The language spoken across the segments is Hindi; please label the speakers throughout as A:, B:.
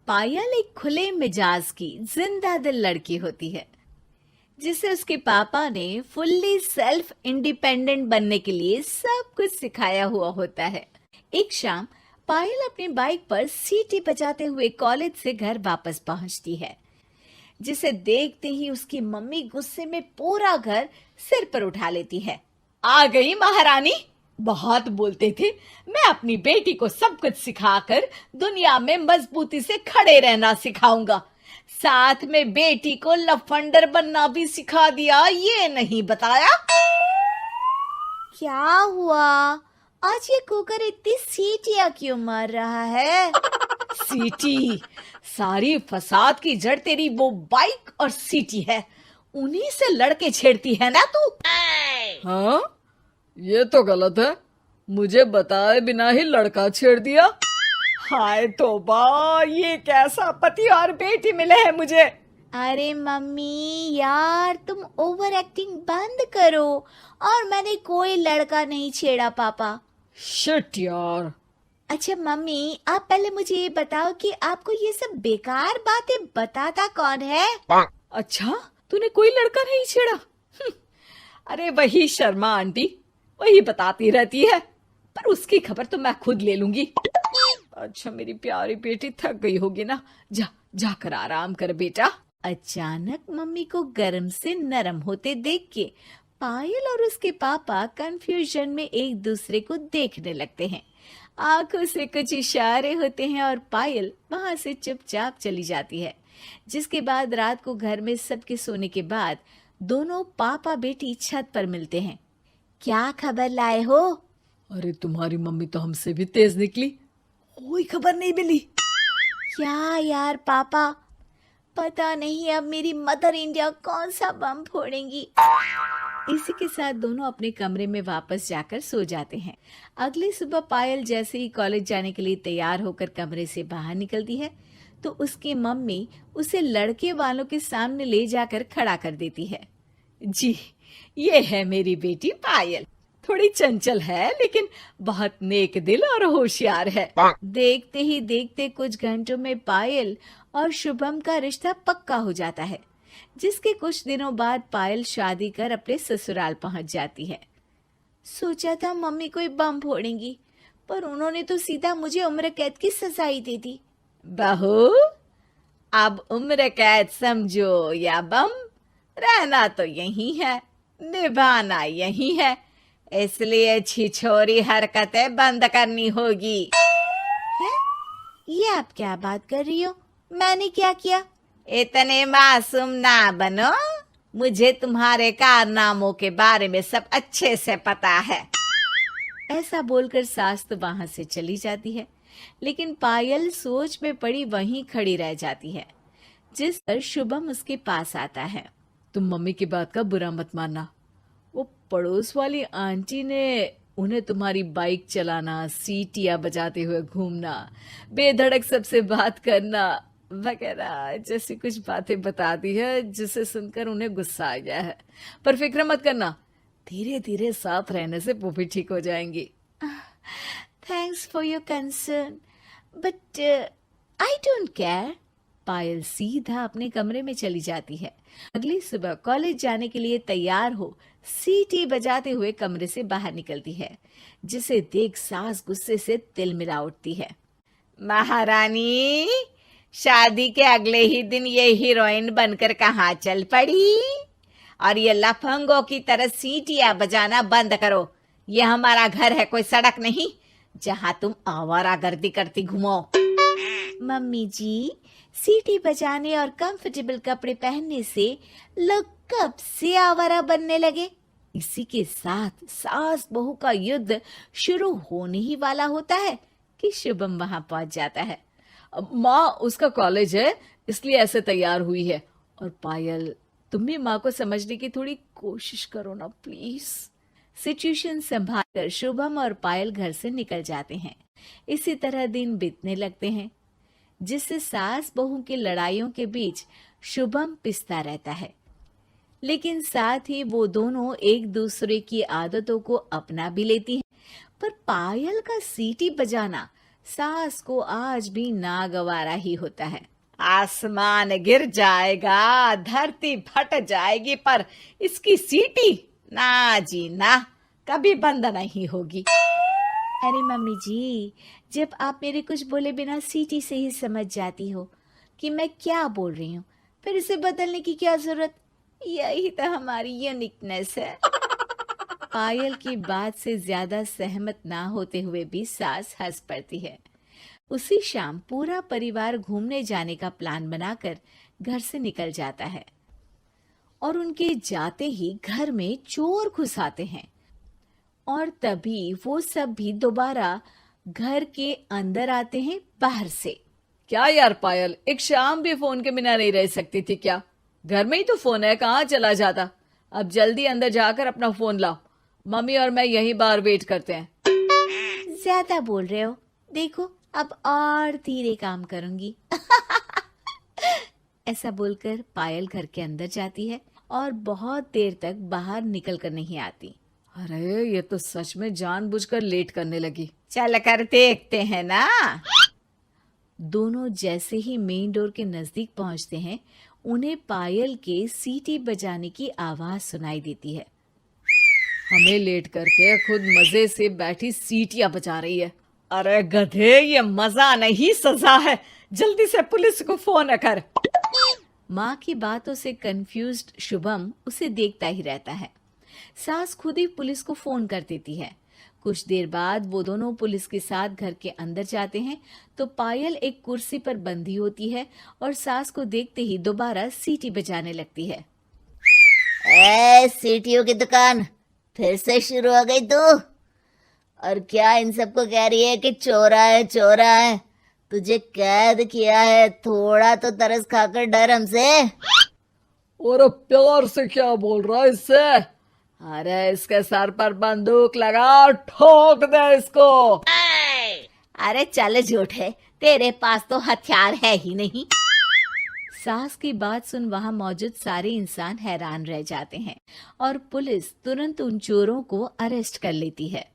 A: पायल एक खुले मिजाज की जिंदा दिल लड़की होती है जिसे उसके पापा ने फुल्ली सेल्फ इंडिपेंडेंट बनने के लिए सब कुछ सिखाया हुआ होता है। एक शाम पायल अपनी बाइक पर सीटी बजाते हुए कॉलेज से घर वापस पहुंचती है, जिसे देखते ही उसकी मम्मी गुस्से में पूरा घर सिर पर उठा लेती है। आ गई महारानी, बहुत बोलते थे मैं अपनी बेटी को सब कुछ सिखाकर दुनिया में मजबूती से खड़े रहना सिखाऊंगा, साथ में बेटी को लफंडर बनना भी सिखा दिया, ये नहीं बताया। क्या हुआ? आज ये कुकर इतनी सीटियां क्यों मार रहा है? सीटी? सारी फसाद की जड़ तेरी वो बाइक और सीटी है, उन्हीं से लड़के छेड़ती है ना तू।
B: हाँ, ये तो गलत है, मुझे बताए बिना ही लड़का छेड़ दिया।
A: हाय तौबा, ये कैसा पति और बेटी मिले हैं मुझे। अरे मम्मी यार, तुम ओवर एक्टिंग बंद करो। और मैंने कोई लड़का नहीं छेड़ा पापा।
B: शिट यार।
A: अच्छा मम्मी, आप पहले मुझे ये बताओ कि आपको ये सब बेकार बातें बताता कौन है?
B: अच्छा, तूने कोई लड़का नहीं छेड़ा?
A: अरे वही शर्मा आंटी, वही बताती रहती है, पर उसकी खबर तो मैं खुद ले लूंगी। अच्छा मेरी प्यारी बेटी, थक गई होगी ना, जाकर आराम कर बेटा। अचानक मम्मी को गर्म से नरम होते देख के पायल और उसके पापा कंफ्यूजन में एक दूसरे को देखने लगते हैं। आंखों से कुछ इशारे होते हैं और पायल वहां से चुपचाप चली जाती है। जिसके बाद रात को घर में सबके सोने के बाद दोनों पापा बेटी छत पर मिलते हैं। क्या खबर लाए हो?
B: अरे तुम्हारी मम्मी तो हमसे भी तेज निकली, कोई खबर नहीं मिली।
A: क्या यार पापा, पता नहीं अब मेरी मदर इंडिया कौन सा बम फोड़ेंगी। इसी के साथ दोनों अपने कमरे में वापस जाकर सो जाते हैं। अगली सुबह पायल जैसे ही कॉलेज जाने के लिए तैयार होकर कमरे से बाहर निकलती है तो उसकी मम्मी उसे लड़के वालों के सामने ले जाकर खड़ा कर देती है। जी, ये है मेरी बेटी पायल, थोड़ी चंचल है लेकिन बहुत नेक दिल और होशियार है। देखते ही देखते कुछ घंटों में पायल और शुभम का रिश्ता पक्का हो जाता है, जिसके कुछ दिनों बाद पायल शादी कर अपने ससुराल पहुंच जाती है। सोचा था मम्मी कोई बम फोड़ेंगी, पर उन्होंने तो सीधा मुझे उम्र कैद की सजा ही दे दी। बहू, अब उम्र कैद समझो या बम, रहना तो यही है, निभाना यही है, इसलिए छिछोरी हरकतें बंद करनी होगी। है? ये आप क्या बात कर रही हो? मैंने क्या किया? इतने मासूम ना बनो, मुझे तुम्हारे कारनामों के बारे में सब अच्छे से पता है। ऐसा बोलकर सास तो वहां से चली जाती है, लेकिन पायल सोच में पड़ी वहीं खड़ी रह जाती है। जिस पर शुभम उसके पास आता है।
B: तुम मम्मी की बात का बुरा मत मानना, वो पड़ोस वाली आंटी ने उन्हें तुम्हारी बाइक चलाना, सीटियां बजाते हुए घूमना, बेधड़क सबसे बात करना वगैरह जैसी कुछ बातें बता दी है, जिसे सुनकर उन्हें गुस्सा आ गया है। पर फिक्र मत करना, धीरे धीरे साथ रहने से वो भी ठीक हो जाएंगी।
A: Thanks for your concern, but I don't care. Payal सीधा अपने कमरे में चली जाती है। अगली सुबह कॉलेज जाने के लिए तैयार हो सीटी बजाते हुए कमरे से बाहर निकलती है, जिसे देख सास गुस्से से तिलमिला उठती है। महारानी, शादी के अगले ही दिन ये हीरोइन बनकर कहाँ चल पड़ी? और ये लफंगों की तरह सीटियां बजाना बंद करो। ये हमारा घर है, कोई सड़क नहीं जहां तुम आवारागर्दी करती घूमो। मम्मी जी, सीटी बजाने और कंफर्टेबल कपड़े पहनने से लोग कब से आवारा बनने लगे? इसी के साथ सास बहू का युद्ध शुरू होने ही वाला होता है कि शुभम वहां पहुंच जाता है।
B: माँ, उसका कॉलेज है इसलिए ऐसे तैयार हुई है। और पायल, तुम भी माँ को समझने की थोड़ी कोशिश करो ना प्लीज।
A: सिचुएशन संभालकर शुभम और पायल घर से निकल जाते हैं। इसी तरह दिन बीतने लगते हैं, जिससे सास बहू की लड़ाइयों के बीच शुभम पिसता रहता है, लेकिन साथ ही वो दोनों एक दूसरे की आदतों को अपना भी लेती हैं। पर पायल का सीटी बजाना सास को आज भी नागवारा ही होता है।
B: आसमान गिर जाएगा, धरती फट जाएगी, पर इसकी सीटी ना जी ना, कभी बंद नहीं होगी।
A: अरे मम्मी जी, जब आप मेरे कुछ बोले बिना सीटी से ही समझ जाती हो कि मैं क्या बोल रही हूँ, फिर इसे बदलने की क्या जरूरत? यही तो हमारी यूनिकनेस है। पायल की बात से ज्यादा सहमत ना होते हुए भी सास हंस पड़ती है। उसी शाम पूरा परिवार घूमने जाने का प्लान बनाकर घर से निकल जाता है और उनके जाते ही घर में चोर घुस आते हैं और तभी वो सब भी दोबारा घर के अंदर आते हैं बाहर से।
B: क्या यार पायल, एक शाम भी फोन के बिना नहीं रह सकती थी क्या? घर में ही तो फोन है, कहाँ चला जाता? अब जल्दी अंदर जाकर अपना फोन लाओ, मम्मी और मैं यहीं बाहर वेट करते हैं।
A: ज्यादा बोल रहे हो, देखो अब और धीरे काम करूंगी। ऐसा बोलकर पायल घर के अंदर जाती है और बहुत देर तक बाहर निकल कर नहीं आती।
B: अरे ये तो सच में जानबूझकर लेट करने लगी।
A: चल कर देखते हैं ना। दोनों जैसे ही मेन डोर के नजदीक पहुंचते हैं, उन्हें पायल के सीटी बजाने की आवाज सुनाई देती है।
B: हमें लेट करके खुद मजे से बैठी सीटियां बजा रही है। अरे गधे, ये मजा नहीं सजा है, जल्दी से पुलिस को फोन कर।
A: माँ की बातों से कंफ्यूज्ड शुभम उसे देखता ही रहता है। सास खुद ही पुलिस को फोन कर देती है। कुछ देर बाद वो दोनों पुलिस के साथ घर के अंदर जाते हैं तो पायल एक कुर्सी पर बंधी होती है और सास को देखते ही दोबारा सीटी बजाने लगती है।
C: सीटियों की दुकान फिर से शुरू हो गई तू? और क्या इन सबको कह रही है कि चोरा है चोरा है? तुझे कैद किया है, थोड़ा तो तरस खाकर डर हमसे।
B: और प्यार से क्या बोल रहा है इससे? अरे इसके सर पर बंदूक लगा, ठोक दे इसको।
C: अरे चल झूठे, तेरे पास तो हथियार है ही नहीं।
A: सास की बात सुन वहां मौजूद सारे इंसान हैरान रह जाते हैं और पुलिस तुरंत उन चोरों को अरेस्ट कर लेती है।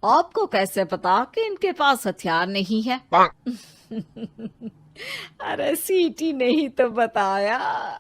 B: आपको कैसे पता कि इनके पास हथियार नहीं है? अरे सीटी नहीं तो बताया।